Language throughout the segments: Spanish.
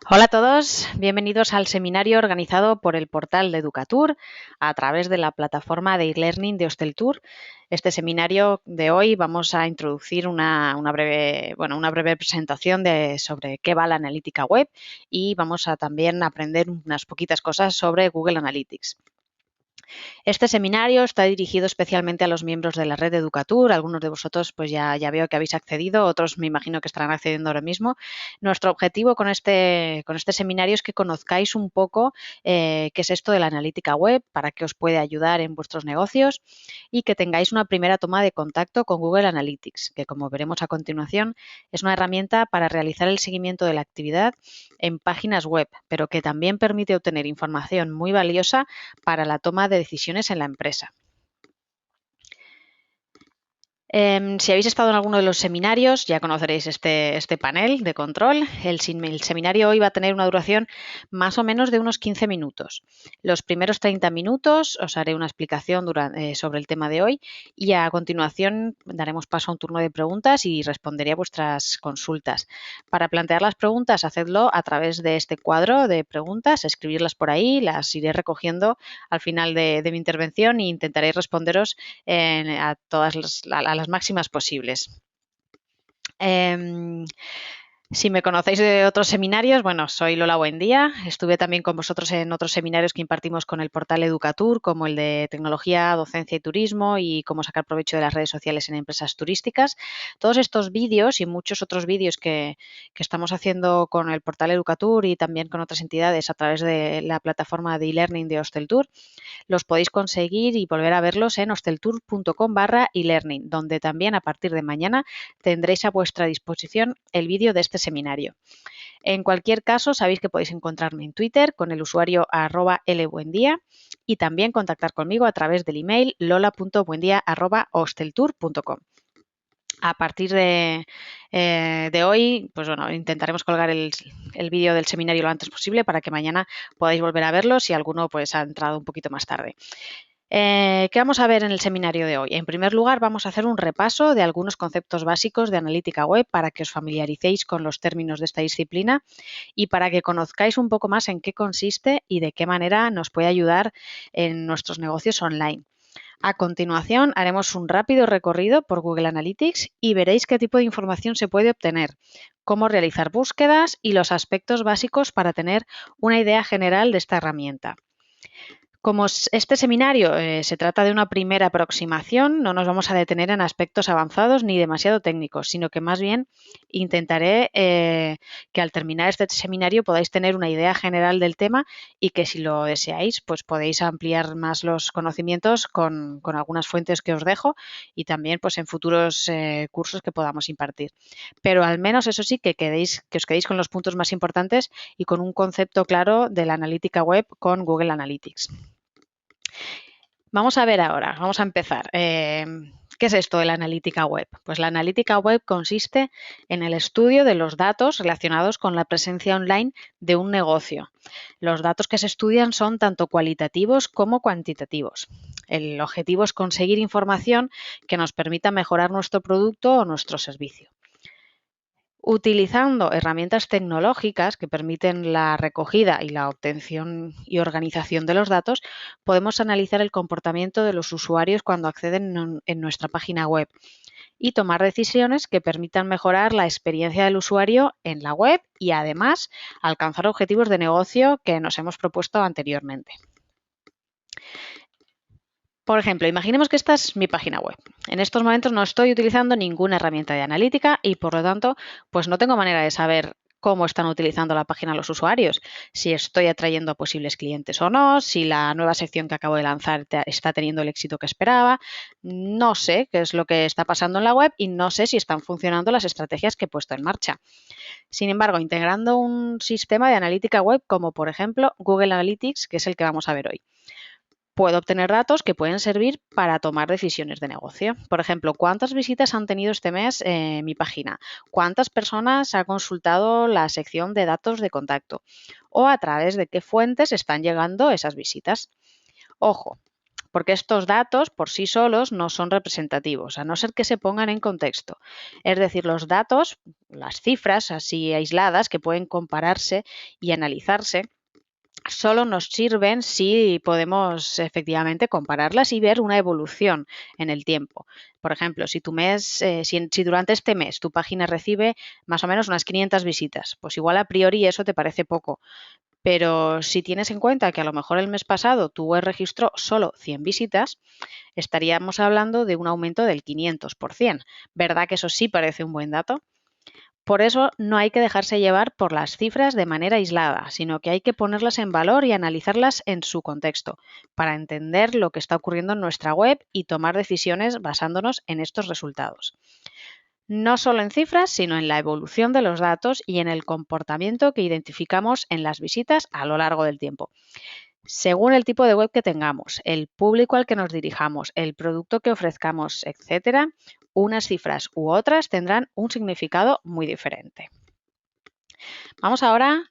Hola a todos, bienvenidos al seminario organizado por el portal de Educatur a través de la plataforma de e-learning de Hosteltur. Este seminario de hoy vamos a introducir una breve presentación sobre qué va la analítica web y vamos a también aprender unas poquitas cosas sobre Google Analytics. Este seminario está dirigido especialmente a los miembros de la red de Educatur. Algunos de vosotros pues ya veo que habéis accedido, otros me imagino que estarán accediendo ahora mismo. Nuestro objetivo con este seminario es que conozcáis un poco qué es esto de la analítica web, para qué os puede ayudar en vuestros negocios y que tengáis una primera toma de contacto con Google Analytics, que como veremos a continuación es una herramienta para realizar el seguimiento de la actividad en páginas web, pero que también permite obtener información muy valiosa para la toma de decisiones en la empresa. Si habéis estado en alguno de los seminarios, ya conoceréis este panel de control. El seminario hoy va a tener una duración más o menos de unos 15 minutos. Los primeros 30 minutos os haré una explicación sobre el tema de hoy y a continuación daremos paso a un turno de preguntas y responderé a vuestras consultas. Para plantear las preguntas, hacedlo a través de este cuadro de preguntas, escribirlas por ahí, las iré recogiendo al final de mi intervención e intentaré responderos a las máximas posibles. Si me conocéis de otros seminarios, bueno, soy Lola Buendía. Estuve también con vosotros en otros seminarios que impartimos con el portal Educatur, como el de tecnología, docencia y turismo y cómo sacar provecho de las redes sociales en empresas turísticas. Todos estos vídeos y muchos otros vídeos que estamos haciendo con el portal Educatur y también con otras entidades a través de la plataforma de e-learning de Hosteltur, los podéis conseguir y volver a verlos en hosteltur.com/elearning, donde también a partir de mañana tendréis a vuestra disposición el vídeo de este seminario. En cualquier caso, sabéis que podéis encontrarme en Twitter con el usuario @lbuendía y también contactar conmigo a través del email lola.buendia@hosteltur.com. A partir de hoy, pues bueno, intentaremos colgar el vídeo del seminario lo antes posible para que mañana podáis volver a verlo si alguno pues ha entrado un poquito más tarde. ¿Qué vamos a ver en el seminario de hoy? En primer lugar, vamos a hacer un repaso de algunos conceptos básicos de analítica web para que os familiaricéis con los términos de esta disciplina y para que conozcáis un poco más en qué consiste y de qué manera nos puede ayudar en nuestros negocios online. A continuación, haremos un rápido recorrido por Google Analytics y veréis qué tipo de información se puede obtener, cómo realizar búsquedas y los aspectos básicos para tener una idea general de esta herramienta. Como este seminario se trata de una primera aproximación, no nos vamos a detener en aspectos avanzados ni demasiado técnicos, sino que más bien intentaré que al terminar este seminario podáis tener una idea general del tema y que si lo deseáis, pues podéis ampliar más los conocimientos con algunas fuentes que os dejo y también pues en futuros cursos que podamos impartir. Pero al menos eso sí, que os quedéis con los puntos más importantes y con un concepto claro de la analítica web con Google Analytics. Vamos a ver ahora, vamos a empezar. ¿Qué es esto de la analítica web? Pues la analítica web consiste en el estudio de los datos relacionados con la presencia online de un negocio. Los datos que se estudian son tanto cualitativos como cuantitativos. El objetivo es conseguir información que nos permita mejorar nuestro producto o nuestro servicio. Utilizando herramientas tecnológicas que permiten la recogida y la obtención y organización de los datos, podemos analizar el comportamiento de los usuarios cuando acceden en nuestra página web y tomar decisiones que permitan mejorar la experiencia del usuario en la web y además alcanzar objetivos de negocio que nos hemos propuesto anteriormente. Por ejemplo, imaginemos que esta es mi página web. En estos momentos no estoy utilizando ninguna herramienta de analítica y, por lo tanto, pues no tengo manera de saber cómo están utilizando la página los usuarios, si estoy atrayendo a posibles clientes o no, si la nueva sección que acabo de lanzar está teniendo el éxito que esperaba. No sé qué es lo que está pasando en la web y no sé si están funcionando las estrategias que he puesto en marcha. Sin embargo, integrando un sistema de analítica web como, por ejemplo, Google Analytics, que es el que vamos a ver hoy, puedo obtener datos que pueden servir para tomar decisiones de negocio. Por ejemplo, ¿cuántas visitas han tenido este mes en mi página? ¿Cuántas personas han consultado la sección de datos de contacto? ¿O a través de qué fuentes están llegando esas visitas? Ojo, porque estos datos por sí solos no son representativos, a no ser que se pongan en contexto. Es decir, los datos, las cifras así aisladas que pueden compararse y analizarse, solo nos sirven si podemos efectivamente compararlas y ver una evolución en el tiempo. Por ejemplo, si si durante este mes tu página recibe más o menos unas 500 visitas, pues igual a priori eso te parece poco. Pero si tienes en cuenta que a lo mejor el mes pasado tu web registró solo 100 visitas, estaríamos hablando de un aumento del 500%. ¿Verdad que eso sí parece un buen dato? Por eso no hay que dejarse llevar por las cifras de manera aislada, sino que hay que ponerlas en valor y analizarlas en su contexto, para entender lo que está ocurriendo en nuestra web y tomar decisiones basándonos en estos resultados. No solo en cifras, sino en la evolución de los datos y en el comportamiento que identificamos en las visitas a lo largo del tiempo. Según el tipo de web que tengamos, el público al que nos dirijamos, el producto que ofrezcamos, etcétera, unas cifras u otras tendrán un significado muy diferente. Vamos ahora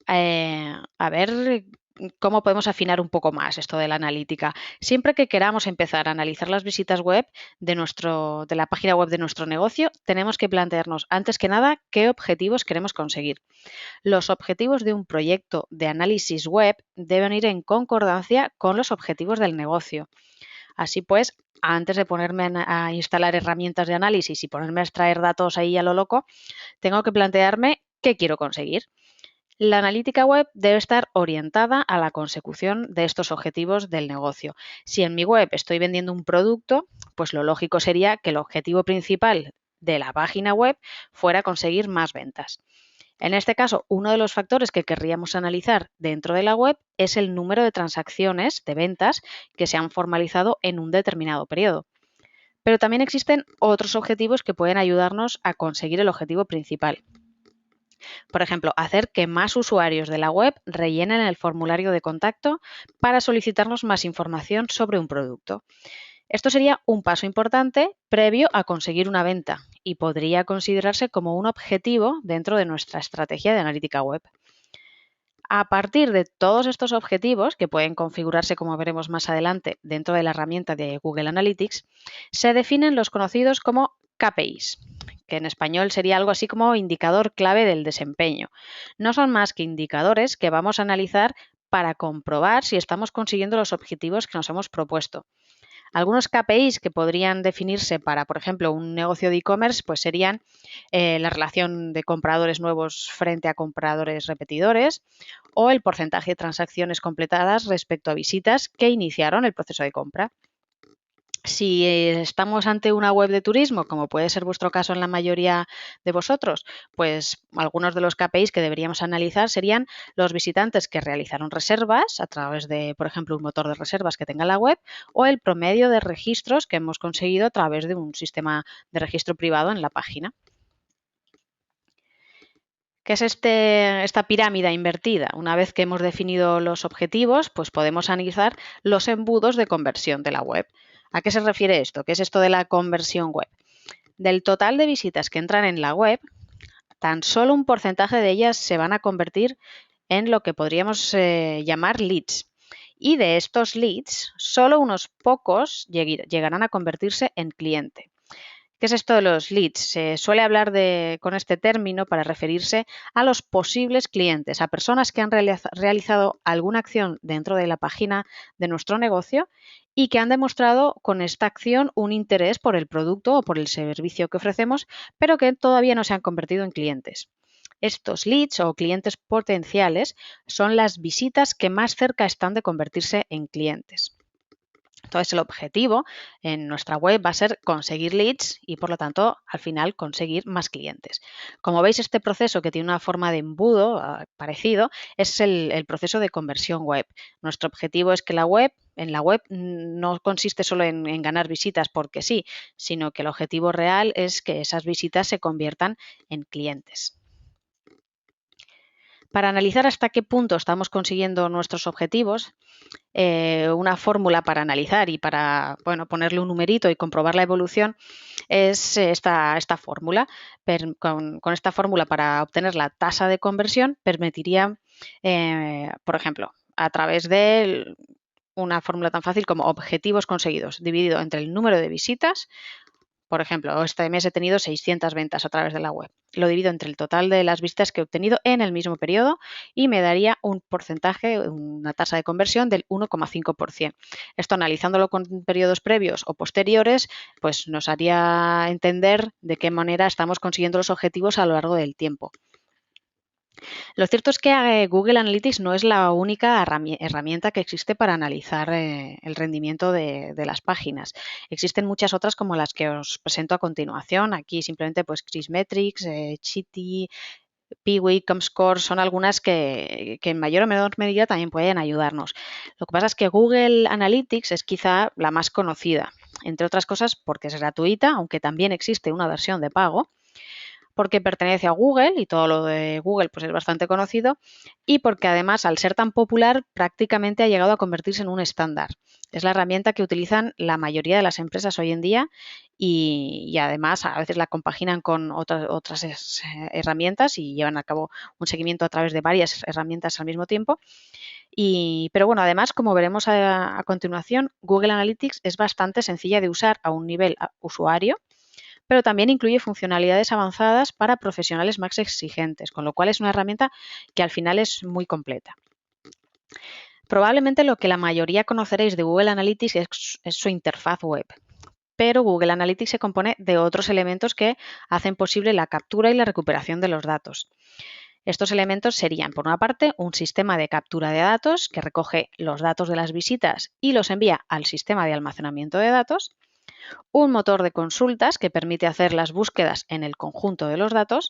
a ver cómo podemos afinar un poco más esto de la analítica. Siempre que queramos empezar a analizar las visitas web de la página web de nuestro negocio, tenemos que plantearnos antes que nada qué objetivos queremos conseguir. Los objetivos de un proyecto de análisis web deben ir en concordancia con los objetivos del negocio. Así pues, antes de ponerme a instalar herramientas de análisis y ponerme a extraer datos ahí a lo loco, tengo que plantearme qué quiero conseguir. La analítica web debe estar orientada a la consecución de estos objetivos del negocio. Si en mi web estoy vendiendo un producto, pues lo lógico sería que el objetivo principal de la página web fuera conseguir más ventas. En este caso, uno de los factores que querríamos analizar dentro de la web es el número de transacciones de ventas que se han formalizado en un determinado periodo. Pero también existen otros objetivos que pueden ayudarnos a conseguir el objetivo principal. Por ejemplo, hacer que más usuarios de la web rellenen el formulario de contacto para solicitarnos más información sobre un producto. Esto sería un paso importante previo a conseguir una venta y podría considerarse como un objetivo dentro de nuestra estrategia de analítica web. A partir de todos estos objetivos, que pueden configurarse, como veremos más adelante, dentro de la herramienta de Google Analytics, se definen los conocidos como KPIs, que en español sería algo así como indicador clave del desempeño. No son más que indicadores que vamos a analizar para comprobar si estamos consiguiendo los objetivos que nos hemos propuesto. Algunos KPIs que podrían definirse para, por ejemplo, un negocio de e-commerce, pues serían la relación de compradores nuevos frente a compradores repetidores o el porcentaje de transacciones completadas respecto a visitas que iniciaron el proceso de compra. Si estamos ante una web de turismo, como puede ser vuestro caso en la mayoría de vosotros, pues algunos de los KPIs que deberíamos analizar serían los visitantes que realizaron reservas a través de, por ejemplo, un motor de reservas que tenga la web o el promedio de registros que hemos conseguido a través de un sistema de registro privado en la página. ¿Qué es esta pirámide invertida? Una vez que hemos definido los objetivos, pues podemos analizar los embudos de conversión de la web. ¿A qué se refiere esto? ¿Qué es esto de la conversión web? Del total de visitas que entran en la web, tan solo un porcentaje de ellas se van a convertir en lo que podríamos llamar leads. Y de estos leads, solo unos pocos llegarán a convertirse en cliente. ¿Qué es esto de los leads? Se suele hablar con este término para referirse a los posibles clientes, a personas que han realizado alguna acción dentro de la página de nuestro negocio y que han demostrado con esta acción un interés por el producto o por el servicio que ofrecemos, pero que todavía no se han convertido en clientes. Estos leads o clientes potenciales son las visitas que más cerca están de convertirse en clientes. Entonces, el objetivo en nuestra web va a ser conseguir leads y, por lo tanto, al final conseguir más clientes. Como veis, este proceso que tiene una forma de embudo parecido es el proceso de conversión web. Nuestro objetivo es que en la web no consiste solo en ganar visitas porque sí, sino que el objetivo real es que esas visitas se conviertan en clientes. Para analizar hasta qué punto estamos consiguiendo nuestros objetivos, una fórmula para analizar y para ponerle un numerito y comprobar la evolución es esta fórmula. Con esta fórmula, para obtener la tasa de conversión, permitiría, por ejemplo, a través de una fórmula tan fácil como objetivos conseguidos dividido entre el número de visitas. Por ejemplo, este mes he tenido 600 ventas a través de la web. Lo divido entre el total de las visitas que he obtenido en el mismo periodo y me daría un porcentaje, una tasa de conversión del 1,5%. Esto, analizándolo con periodos previos o posteriores, pues nos haría entender de qué manera estamos consiguiendo los objetivos a lo largo del tiempo. Lo cierto es que Google Analytics no es la única herramienta que existe para analizar el rendimiento de las páginas. Existen muchas otras como las que os presento a continuación. Aquí simplemente pues Chrismetrics, Chitty, Piwik, Comscore son algunas que en mayor o menor medida también pueden ayudarnos. Lo que pasa es que Google Analytics es quizá la más conocida, entre otras cosas porque es gratuita, aunque también existe una versión de pago, porque pertenece a Google y todo lo de Google pues es bastante conocido, y porque además, al ser tan popular, prácticamente ha llegado a convertirse en un estándar. Es la herramienta que utilizan la mayoría de las empresas hoy en día y además a veces la compaginan con otras herramientas y llevan a cabo un seguimiento a través de varias herramientas al mismo tiempo. Pero bueno, además, como veremos a continuación, Google Analytics es bastante sencilla de usar a un nivel usuario, pero también incluye funcionalidades avanzadas para profesionales más exigentes, con lo cual es una herramienta que al final es muy completa. Probablemente lo que la mayoría conoceréis de Google Analytics es su interfaz web, pero Google Analytics se compone de otros elementos que hacen posible la captura y la recuperación de los datos. Estos elementos serían, por una parte, un sistema de captura de datos que recoge los datos de las visitas y los envía al sistema de almacenamiento de datos, un motor de consultas que permite hacer las búsquedas en el conjunto de los datos,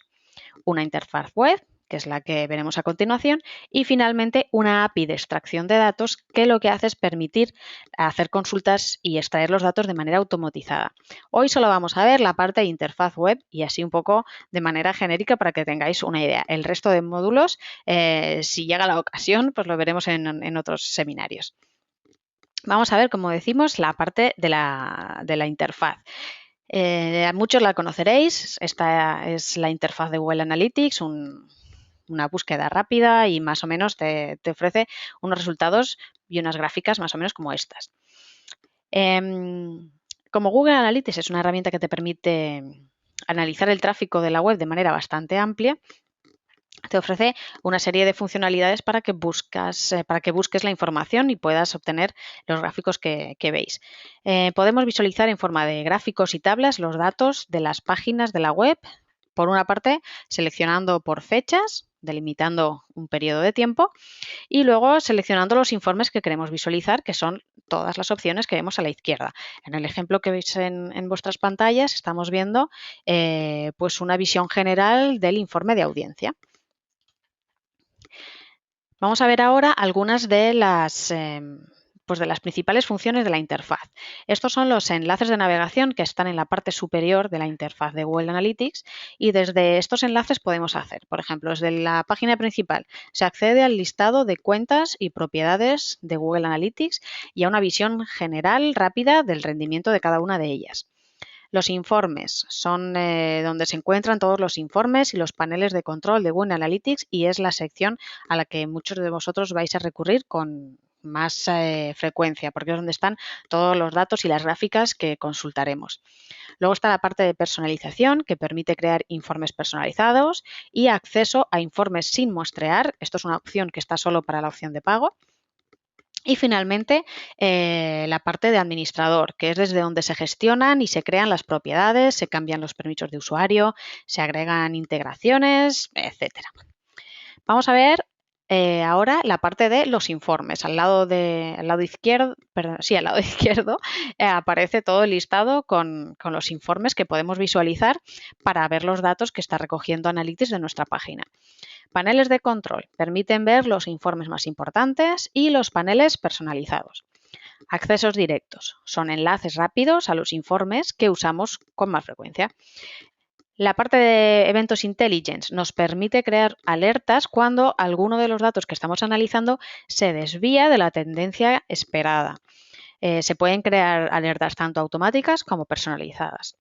una interfaz web, que es la que veremos a continuación, y finalmente una API de extracción de datos que lo que hace es permitir hacer consultas y extraer los datos de manera automatizada. Hoy solo vamos a ver la parte de interfaz web y así un poco de manera genérica para que tengáis una idea. El resto de módulos, si llega la ocasión, pues lo veremos en otros seminarios. Vamos a ver, como decimos, la parte de la interfaz. Muchos la conoceréis. Esta es la interfaz de Google Analytics, una búsqueda rápida y más o menos te ofrece unos resultados y unas gráficas más o menos como estas. Como Google Analytics es una herramienta que te permite analizar el tráfico de la web de manera bastante amplia, te ofrece una serie de funcionalidades para que busques la información y puedas obtener los gráficos que veis. Podemos visualizar en forma de gráficos y tablas los datos de las páginas de la web, por una parte seleccionando por fechas, delimitando un periodo de tiempo, y luego seleccionando los informes que queremos visualizar, que son todas las opciones que vemos a la izquierda. En el ejemplo que veis en vuestras pantallas estamos viendo pues una visión general del informe de audiencia. Vamos a ver ahora algunas de las principales funciones de la interfaz. Estos son los enlaces de navegación que están en la parte superior de la interfaz de Google Analytics y desde estos enlaces podemos hacer, por ejemplo, desde la página principal se accede al listado de cuentas y propiedades de Google Analytics y a una visión general rápida del rendimiento de cada una de ellas. Los informes son donde se encuentran todos los informes y los paneles de control de Google Analytics y es la sección a la que muchos de vosotros vais a recurrir con más frecuencia porque es donde están todos los datos y las gráficas que consultaremos. Luego está la parte de personalización que permite crear informes personalizados y acceso a informes sin muestrear. Esto es una opción que está solo para la opción de pago. Y finalmente, la parte de administrador, que es desde donde se gestionan y se crean las propiedades, se cambian los permisos de usuario, se agregan integraciones, etcétera. Vamos a ver ahora la parte de los informes. Al lado izquierdo aparece todo el listado con los informes que podemos visualizar para ver los datos que está recogiendo Analytics de nuestra página. Paneles de control permiten ver los informes más importantes y los paneles personalizados. Accesos directos son enlaces rápidos a los informes que usamos con más frecuencia. La parte de eventos intelligence nos permite crear alertas cuando alguno de los datos que estamos analizando se desvía de la tendencia esperada. Se pueden crear alertas tanto automáticas como personalizadas.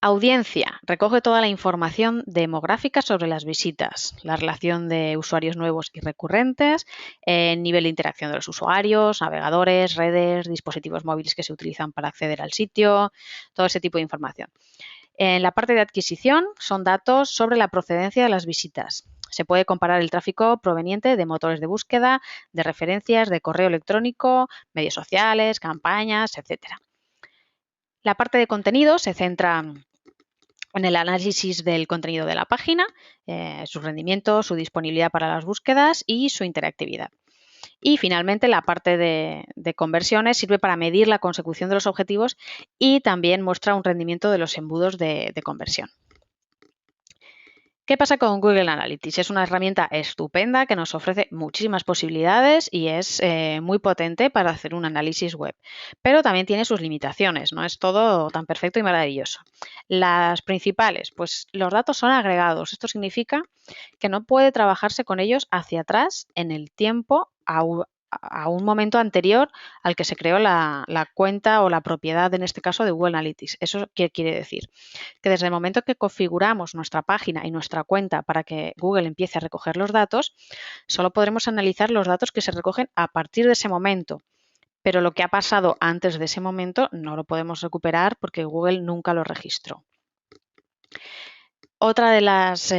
Audiencia. Recoge toda la información demográfica sobre las visitas, la relación de usuarios nuevos y recurrentes, el nivel de interacción de los usuarios, navegadores, redes, dispositivos móviles que se utilizan para acceder al sitio, todo ese tipo de información. En la parte de adquisición son datos sobre la procedencia de las visitas. Se puede comparar el tráfico proveniente de motores de búsqueda, de referencias, de correo electrónico, medios sociales, campañas, etc. La parte de contenido se centra en el análisis del contenido de la página, su rendimiento, su disponibilidad para las búsquedas y su interactividad. Y finalmente la parte de conversiones sirve para medir la consecución de los objetivos y también muestra un rendimiento de los embudos de conversión. ¿Qué pasa con Google Analytics? Es una herramienta estupenda que nos ofrece muchísimas posibilidades y es muy potente para hacer un análisis web, pero también tiene sus limitaciones, no es todo tan perfecto y maravilloso. Las principales, pues los datos son agregados. Esto significa que no puede trabajarse con ellos hacia atrás en el tiempo a un momento anterior al que se creó la cuenta o la propiedad, en este caso, de Google Analytics. ¿Eso qué quiere decir? Que desde el momento que configuramos nuestra página y nuestra cuenta para que Google empiece a recoger los datos, solo podremos analizar los datos que se recogen a partir de ese momento. Pero lo que ha pasado antes de ese momento no lo podemos recuperar porque Google nunca lo registró. Otra de las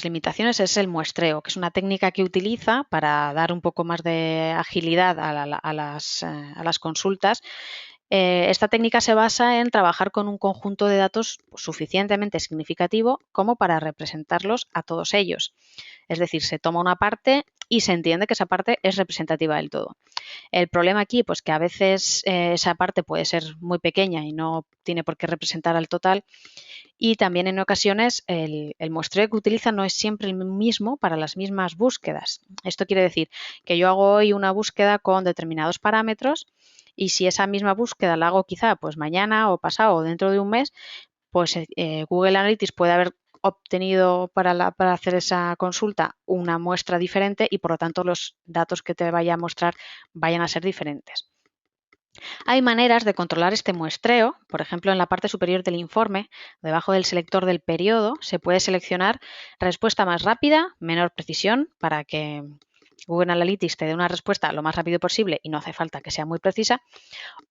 limitaciones es el muestreo, que es una técnica que utiliza para dar un poco más de agilidad a las consultas. Esta técnica se basa en trabajar con un conjunto de datos suficientemente significativo como para representarlos a todos ellos. Es decir, se toma una parte y se entiende que esa parte es representativa del todo. El problema aquí, pues que a veces esa parte puede ser muy pequeña y no tiene por qué representar al total. Y también en ocasiones el muestreo que utiliza no es siempre el mismo para las mismas búsquedas. Esto quiere decir que yo hago hoy una búsqueda con determinados parámetros y si esa misma búsqueda la hago quizá pues mañana o pasado o dentro de un mes, pues Google Analytics puede haber obtenido para hacer esa consulta una muestra diferente y por lo tanto los datos que te vaya a mostrar vayan a ser diferentes. Hay maneras de controlar este muestreo. Por ejemplo, en la parte superior del informe, debajo del selector del periodo, se puede seleccionar respuesta más rápida, menor precisión, para que Google Analytics te dé una respuesta lo más rápido posible y no hace falta que sea muy precisa,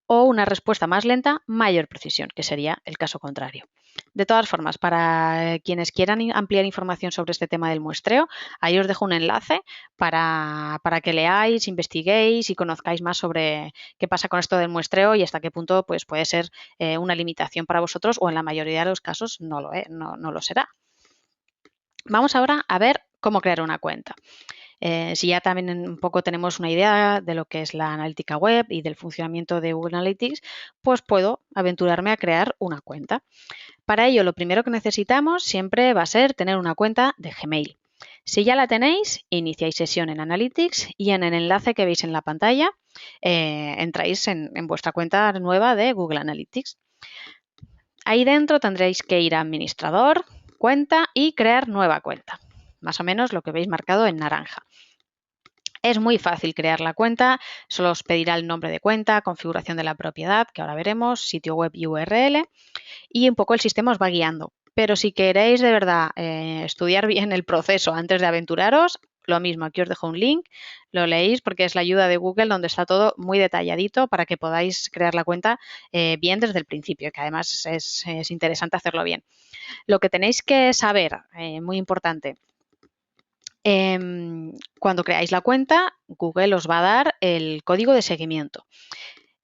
o una respuesta más lenta, mayor precisión, que sería el caso contrario. De todas formas, para quienes quieran ampliar información sobre este tema del muestreo, ahí os dejo un enlace para que leáis, investiguéis y conozcáis más sobre qué pasa con esto del muestreo y hasta qué punto pues, puede ser una limitación para vosotros o en la mayoría de los casos no lo será. Vamos ahora a ver cómo crear una cuenta. Si ya también un poco tenemos una idea de lo que es la analítica web y del funcionamiento de Google Analytics, pues puedo aventurarme a crear una cuenta. Para ello, lo primero que necesitamos siempre va a ser tener una cuenta de Gmail. Si ya la tenéis, iniciáis sesión en Analytics y en el enlace que veis en la pantalla entráis en vuestra cuenta nueva de Google Analytics. Ahí dentro tendréis que ir a Administrador, Cuenta y Crear nueva cuenta. Más o menos lo que veis marcado en naranja. Es muy fácil crear la cuenta, solo os pedirá el nombre de cuenta, configuración de la propiedad, que ahora veremos, sitio web y URL, y un poco el sistema os va guiando. Pero si queréis de verdad estudiar bien el proceso antes de aventuraros, lo mismo, aquí os dejo un link, lo leéis porque es la ayuda de Google donde está todo muy detalladito para que podáis crear la cuenta bien desde el principio, que además es interesante hacerlo bien. Lo que tenéis que saber, muy importante, cuando creáis la cuenta, Google os va a dar el código de seguimiento.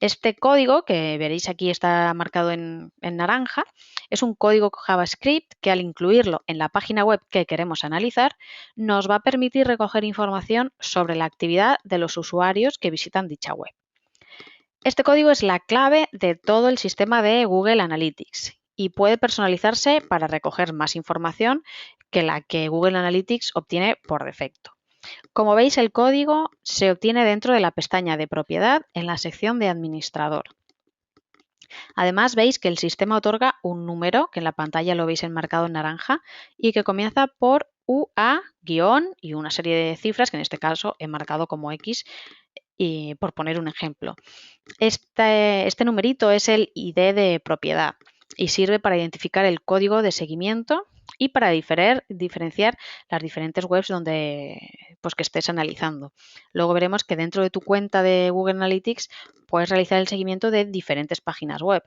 Este código, que veréis aquí está marcado en naranja, es un código JavaScript que al incluirlo en la página web que queremos analizar, nos va a permitir recoger información sobre la actividad de los usuarios que visitan dicha web. Este código es la clave de todo el sistema de Google Analytics y puede personalizarse para recoger más información que la que Google Analytics obtiene por defecto. Como veis, el código se obtiene dentro de la pestaña de propiedad en la sección de administrador. Además, veis que el sistema otorga un número, que en la pantalla lo veis enmarcado en naranja, y que comienza por UA- y una serie de cifras, que en este caso he marcado como X, y por poner un ejemplo. Este numerito es el ID de propiedad. y sirve para identificar el código de seguimiento y para diferenciar las diferentes webs pues, que estés analizando. Luego veremos que dentro de tu cuenta de Google Analytics puedes realizar el seguimiento de diferentes páginas web.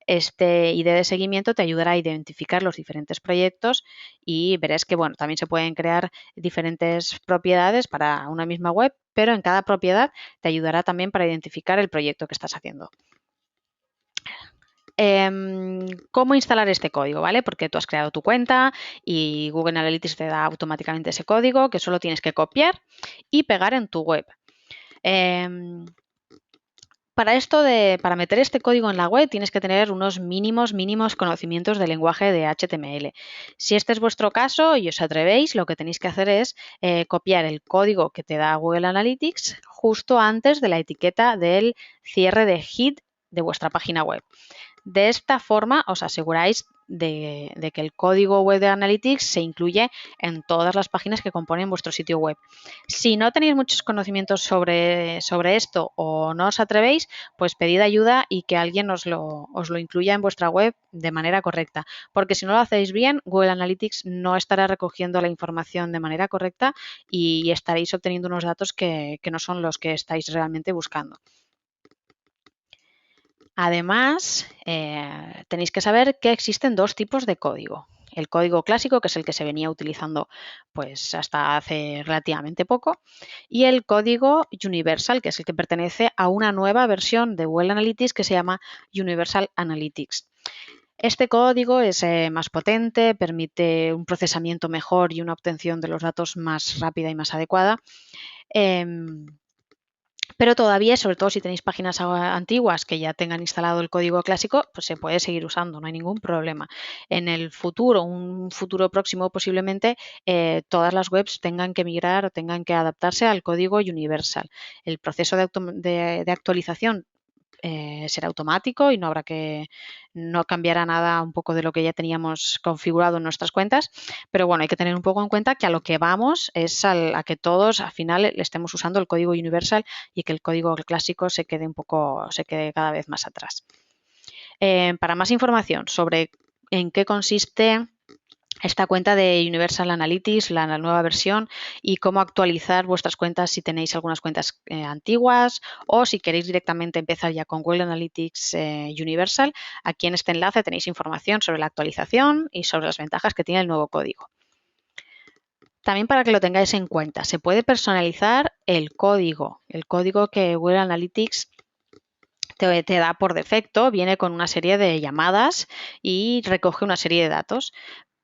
Este ID de seguimiento te ayudará a identificar los diferentes proyectos y verás que bueno, también se pueden crear diferentes propiedades para una misma web, pero en cada propiedad te ayudará también para identificar el proyecto que estás haciendo. ¿Cómo instalar este código? ¿Vale? Porque tú has creado tu cuenta y Google Analytics te da automáticamente ese código que solo tienes que copiar y pegar en tu web. Para meter este código en la web tienes que tener unos mínimos conocimientos del lenguaje de HTML. Si este es vuestro caso y os atrevéis, lo que tenéis que hacer es copiar el código que te da Google Analytics justo antes de la etiqueta del cierre de head de vuestra página web. De esta forma os aseguráis de que el código web de Analytics se incluye en todas las páginas que componen vuestro sitio web. Si no tenéis muchos conocimientos sobre esto o no os atrevéis, pues pedid ayuda y que alguien os lo incluya en vuestra web de manera correcta. Porque si no lo hacéis bien, Google Analytics no estará recogiendo la información de manera correcta y estaréis obteniendo unos datos que no son los que estáis realmente buscando. Además, tenéis que saber que existen dos tipos de código. El código clásico, que es el que se venía utilizando pues, hasta hace relativamente poco, y el código Universal, que es el que pertenece a una nueva versión de Google Analytics que se llama Universal Analytics. Este código es más potente, permite un procesamiento mejor y una obtención de los datos más rápida y más adecuada. Pero todavía, sobre todo si tenéis páginas antiguas que ya tengan instalado el código clásico, pues se puede seguir usando, no hay ningún problema. En el futuro, un futuro próximo posiblemente, todas las webs tengan que migrar o tengan que adaptarse al código Universal. El proceso de actualización será automático y no cambiará nada un poco de lo que ya teníamos configurado en nuestras cuentas, pero bueno, hay que tener un poco en cuenta que a lo que vamos es a que todos al final le estemos usando el código Universal y que el código clásico se quede cada vez más atrás. Para más información sobre en qué consiste esta cuenta de Universal Analytics, la nueva versión, y cómo actualizar vuestras cuentas si tenéis algunas cuentas antiguas o si queréis directamente empezar ya con Google Analytics Universal. Aquí en este enlace tenéis información sobre la actualización y sobre las ventajas que tiene el nuevo código. También para que lo tengáis en cuenta, se puede personalizar el código que Google Analytics te da por defecto, viene con una serie de llamadas y recoge una serie de datos.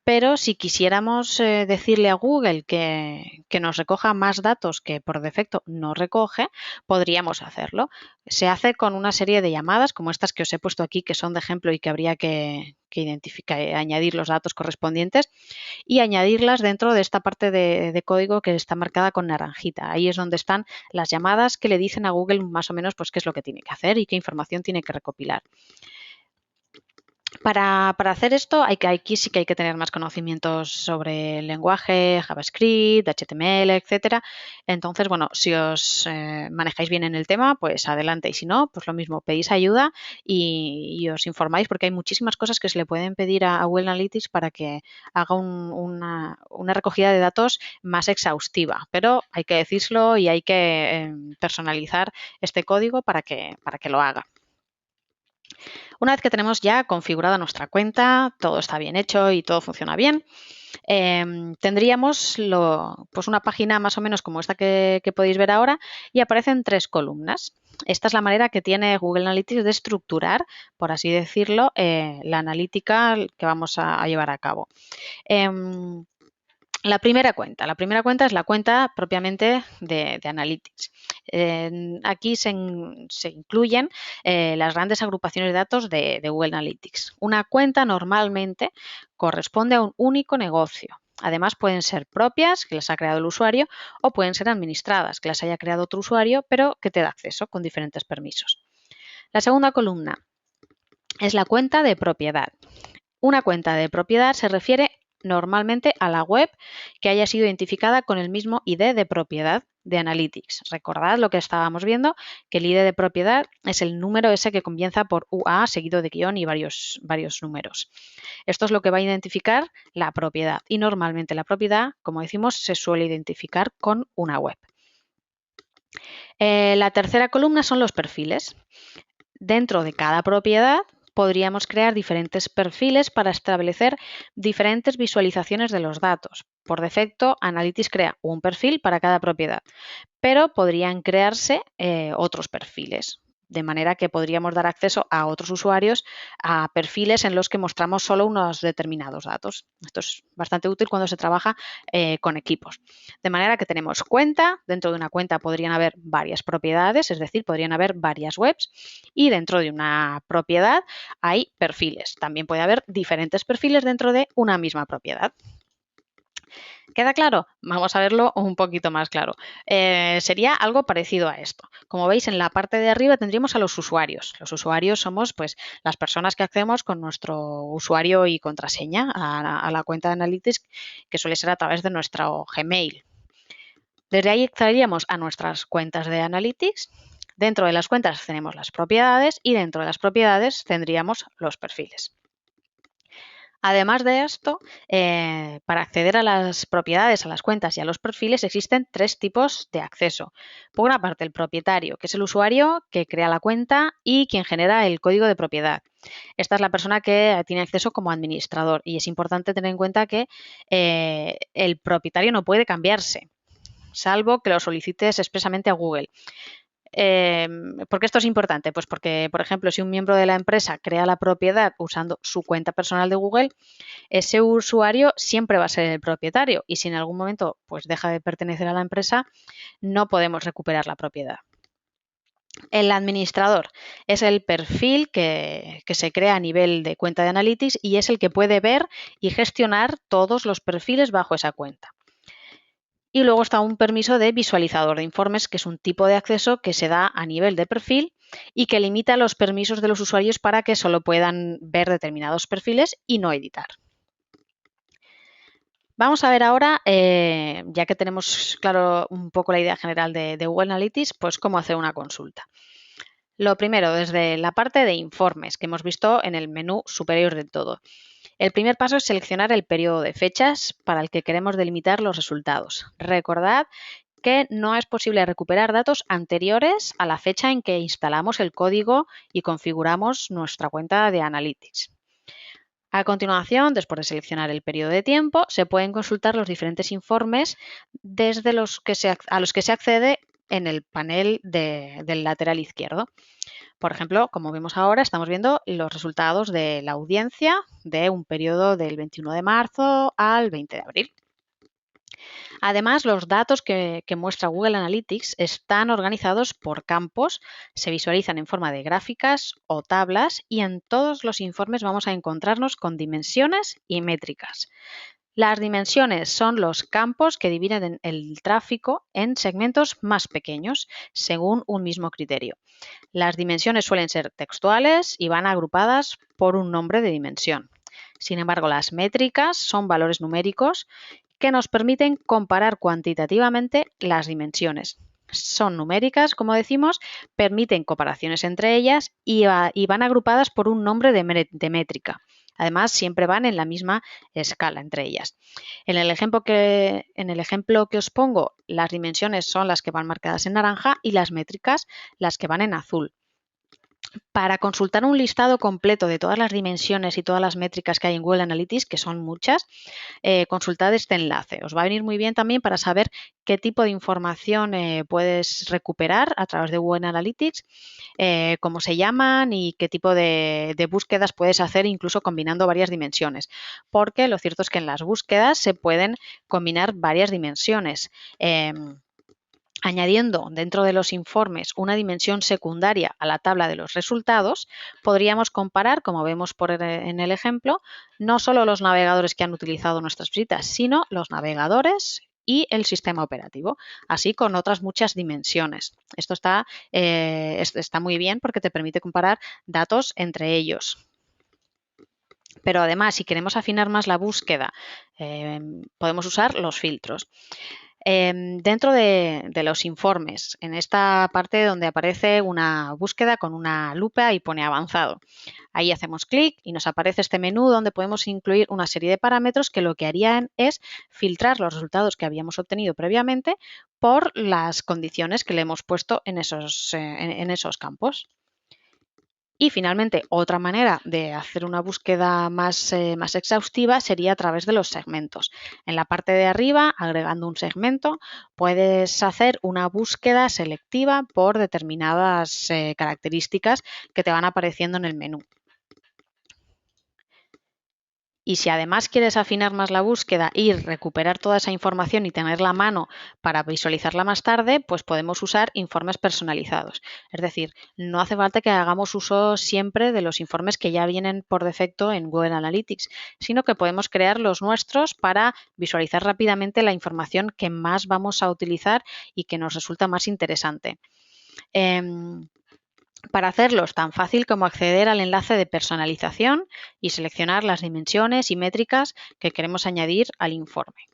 Pero si quisiéramos decirle a Google que nos recoja más datos que por defecto no recoge, podríamos hacerlo. Se hace con una serie de llamadas como estas que os he puesto aquí, que son de ejemplo y que habría que añadir los datos correspondientes y añadirlas dentro de esta parte de código que está marcada con naranjita. Ahí es donde están las llamadas que le dicen a Google más o menos pues, qué es lo que tiene que hacer y qué información tiene que recopilar. Para hacer esto, aquí sí que hay que tener más conocimientos sobre el lenguaje, JavaScript, HTML, etcétera. Entonces, bueno, si os manejáis bien en el tema, pues adelante. Y si no, pues lo mismo, pedís ayuda y os informáis porque hay muchísimas cosas que se le pueden pedir a Google Analytics para que haga una recogida de datos más exhaustiva. Pero hay que decírselo y hay que personalizar este código para que lo haga. Una vez que tenemos ya configurada nuestra cuenta, todo está bien hecho y todo funciona bien, tendríamos pues una página más o menos como esta que podéis ver ahora y aparecen 3 columnas. Esta es la manera que tiene Google Analytics de estructurar, por así decirlo, la analítica que vamos a llevar a cabo. La primera cuenta es la cuenta propiamente de Analytics. Aquí se incluyen las grandes agrupaciones de datos de Google Analytics. Una cuenta normalmente corresponde a un único negocio. Además, pueden ser propias, que las ha creado el usuario, o pueden ser administradas, que las haya creado otro usuario, pero que te da acceso con diferentes permisos. La segunda columna es la cuenta de propiedad. Una cuenta de propiedad se refiere normalmente a la web que haya sido identificada con el mismo ID de propiedad de Analytics. Recordad lo que estábamos viendo, que el ID de propiedad es el número ese que comienza por UA seguido de guión y varios números. Esto es lo que va a identificar la propiedad y normalmente la propiedad, como decimos, se suele identificar con una web. La tercera columna son los perfiles. Dentro de cada propiedad podríamos crear diferentes perfiles para establecer diferentes visualizaciones de los datos. Por defecto, Analytics crea un perfil para cada propiedad, pero podrían crearse otros perfiles, de manera que podríamos dar acceso a otros usuarios a perfiles en los que mostramos solo unos determinados datos. Esto es bastante útil cuando se trabaja con equipos. De manera que tenemos cuenta, dentro de una cuenta podrían haber varias propiedades, es decir, podrían haber varias webs, y dentro de una propiedad hay perfiles. También puede haber diferentes perfiles dentro de una misma propiedad. ¿Queda claro? Vamos a verlo un poquito más claro. Sería algo parecido a esto. Como veis, en la parte de arriba tendríamos a los usuarios. Los usuarios somos pues, las personas que accedemos con nuestro usuario y contraseña a la cuenta de Analytics, que suele ser a través de nuestro Gmail. Desde ahí accederíamos a nuestras cuentas de Analytics. Dentro de las cuentas tenemos las propiedades y dentro de las propiedades tendríamos los perfiles. Además de esto, para acceder a las propiedades, a las cuentas y a los perfiles existen tres tipos de acceso. Por una parte, el propietario, que es el usuario que crea la cuenta y quien genera el código de propiedad. Esta es la persona que tiene acceso como administrador y es importante tener en cuenta que el propietario no puede cambiarse, salvo que lo solicites expresamente a Google. ¿Por qué esto es importante? Pues porque, por ejemplo, si un miembro de la empresa crea la propiedad usando su cuenta personal de Google, ese usuario siempre va a ser el propietario y si en algún momento pues, deja de pertenecer a la empresa, no podemos recuperar la propiedad. El administrador es el perfil que se crea a nivel de cuenta de Analytics y es el que puede ver y gestionar todos los perfiles bajo esa cuenta. Y luego está un permiso de visualizador de informes, que es un tipo de acceso que se da a nivel de perfil y que limita los permisos de los usuarios para que solo puedan ver determinados perfiles y no editar. Vamos a ver ahora, ya que tenemos claro un poco la idea general de Google Analytics, pues cómo hacer una consulta. Lo primero, desde la parte de informes que hemos visto en el menú superior del todo. El primer paso es seleccionar el periodo de fechas para el que queremos delimitar los resultados. Recordad que no es posible recuperar datos anteriores a la fecha en que instalamos el código y configuramos nuestra cuenta de Analytics. A continuación, después de seleccionar el periodo de tiempo, se pueden consultar los diferentes informes desde a los que se accede en el panel del lateral izquierdo. Por ejemplo, como vemos ahora, estamos viendo los resultados de la audiencia de un periodo del 21 de marzo al 20 de abril. Además, los datos que muestra Google Analytics están organizados por campos, se visualizan en forma de gráficas o tablas y en todos los informes vamos a encontrarnos con dimensiones y métricas. Las dimensiones son los campos que dividen el tráfico en segmentos más pequeños, según un mismo criterio. Las dimensiones suelen ser textuales y van agrupadas por un nombre de dimensión. Sin embargo, las métricas son valores numéricos que nos permiten comparar cuantitativamente las dimensiones. Son numéricas, como decimos, permiten comparaciones entre ellas y van agrupadas por un nombre de métrica. Además, siempre van en la misma escala entre ellas. En el ejemplo que os pongo, las dimensiones son las que van marcadas en naranja y las métricas las que van en azul. Para consultar un listado completo de todas las dimensiones y todas las métricas que hay en Google Analytics, que son muchas, consultad este enlace. Os va a venir muy bien también para saber qué tipo de información puedes recuperar a través de Google Analytics, cómo se llaman y qué tipo de búsquedas puedes hacer incluso combinando varias dimensiones. Porque lo cierto es que en las búsquedas se pueden combinar varias dimensiones. Añadiendo dentro de los informes una dimensión secundaria a la tabla de los resultados, podríamos comparar, como vemos en el ejemplo, no solo los navegadores que han utilizado nuestras visitas, sino los navegadores y el sistema operativo, así con otras muchas dimensiones. Esto está muy bien porque te permite comparar datos entre ellos. Pero además, si queremos afinar más la búsqueda, podemos usar los filtros. Dentro de los informes, en esta parte donde aparece una búsqueda con una lupa y pone avanzado. Ahí hacemos clic y nos aparece este menú donde podemos incluir una serie de parámetros que lo que harían es filtrar los resultados que habíamos obtenido previamente por las condiciones que le hemos puesto en esos campos. Y finalmente, otra manera de hacer una búsqueda más exhaustiva sería a través de los segmentos. En la parte de arriba, agregando un segmento, puedes hacer una búsqueda selectiva por determinadas características que te van apareciendo en el menú. Y si además quieres afinar más la búsqueda y recuperar toda esa información y tenerla a mano para visualizarla más tarde, pues podemos usar informes personalizados. Es decir, no hace falta que hagamos uso siempre de los informes que ya vienen por defecto en Google Analytics, sino que podemos crear los nuestros para visualizar rápidamente la información que más vamos a utilizar y que nos resulta más interesante. Para hacerlo es tan fácil como acceder al enlace de personalización y seleccionar las dimensiones y métricas que queremos añadir al informe.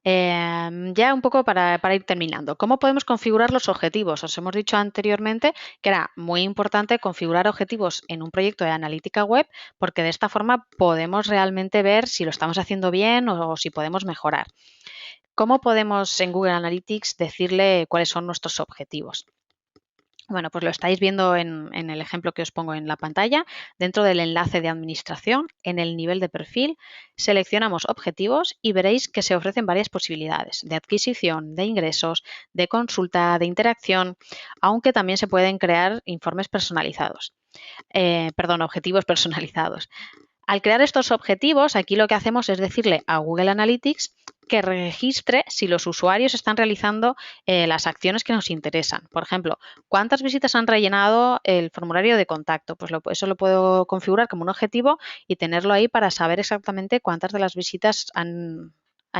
Ya un poco para ir terminando. ¿Cómo podemos configurar los objetivos? Os hemos dicho anteriormente que era muy importante configurar objetivos en un proyecto de analítica web porque de esta forma podemos realmente ver si lo estamos haciendo bien o si podemos mejorar. ¿Cómo podemos en Google Analytics decirle cuáles son nuestros objetivos? Bueno, pues lo estáis viendo en el ejemplo que os pongo en la pantalla. Dentro del enlace de administración, en el nivel de perfil, seleccionamos objetivos y veréis que se ofrecen varias posibilidades de adquisición, de ingresos, de consulta, de interacción, aunque también se pueden crear informes personalizados. Objetivos personalizados. Al crear estos objetivos, aquí lo que hacemos es decirle a Google Analytics que registre si los usuarios están realizando las acciones que nos interesan. Por ejemplo, ¿cuántas visitas han rellenado el formulario de contacto? Pues eso lo puedo configurar como un objetivo y tenerlo ahí para saber exactamente cuántas de las visitas han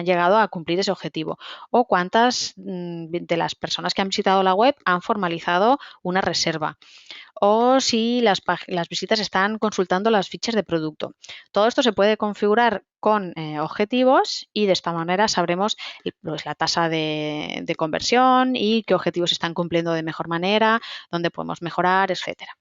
llegado a cumplir ese objetivo o cuántas de las personas que han visitado la web han formalizado una reserva o si las visitas están consultando las fichas de producto. Todo esto se puede configurar con objetivos y de esta manera sabremos pues, la tasa de conversión y qué objetivos están cumpliendo de mejor manera, dónde podemos mejorar, etcétera.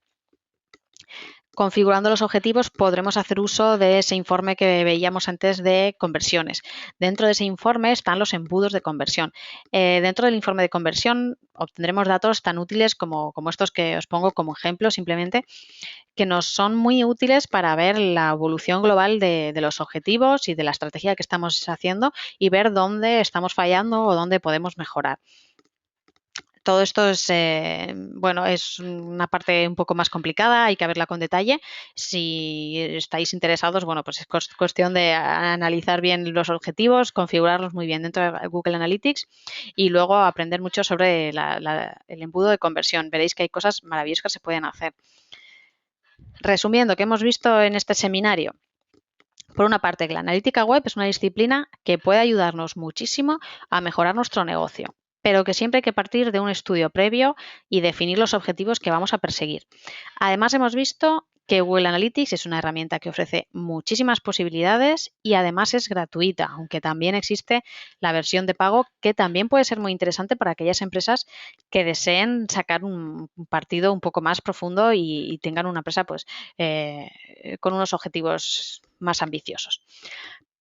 Configurando los objetivos podremos hacer uso de ese informe que veíamos antes de conversiones. Dentro de ese informe están los embudos de conversión. Dentro del informe de conversión obtendremos datos tan útiles como estos que os pongo como ejemplo, simplemente que nos son muy útiles para ver la evolución global de los objetivos y de la estrategia que estamos haciendo y ver dónde estamos fallando o dónde podemos mejorar. Todo esto es una parte un poco más complicada, hay que verla con detalle. Si estáis interesados, pues es cuestión de analizar bien los objetivos, configurarlos muy bien dentro de Google Analytics y luego aprender mucho sobre el embudo de conversión. Veréis que hay cosas maravillosas que se pueden hacer. Resumiendo, ¿qué hemos visto en este seminario? Por una parte, que la analítica web es una disciplina que puede ayudarnos muchísimo a mejorar nuestro negocio, pero que siempre hay que partir de un estudio previo y definir los objetivos que vamos a perseguir. Además, hemos visto que Google Analytics es una herramienta que ofrece muchísimas posibilidades y además es gratuita, aunque también existe la versión de pago que también puede ser muy interesante para aquellas empresas que deseen sacar un partido un poco más profundo y tengan una empresa con unos objetivos más ambiciosos.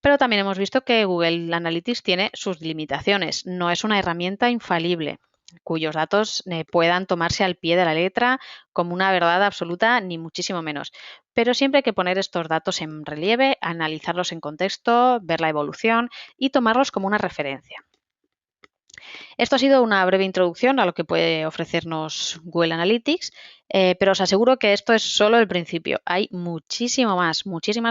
Pero también hemos visto que Google Analytics tiene sus limitaciones. No es una herramienta infalible cuyos datos puedan tomarse al pie de la letra como una verdad absoluta, ni muchísimo menos. Pero siempre hay que poner estos datos en relieve, analizarlos en contexto, ver la evolución y tomarlos como una referencia. Esto ha sido una breve introducción a lo que puede ofrecernos Google Analytics, pero os aseguro que esto es solo el principio. Hay muchísimas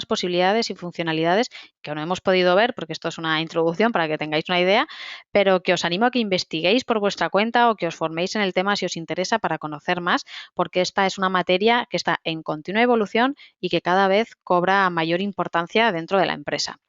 posibilidades y funcionalidades que no hemos podido ver porque esto es una introducción para que tengáis una idea, pero que os animo a que investiguéis por vuestra cuenta o que os forméis en el tema si os interesa para conocer más, porque esta es una materia que está en continua evolución y que cada vez cobra mayor importancia dentro de la empresa.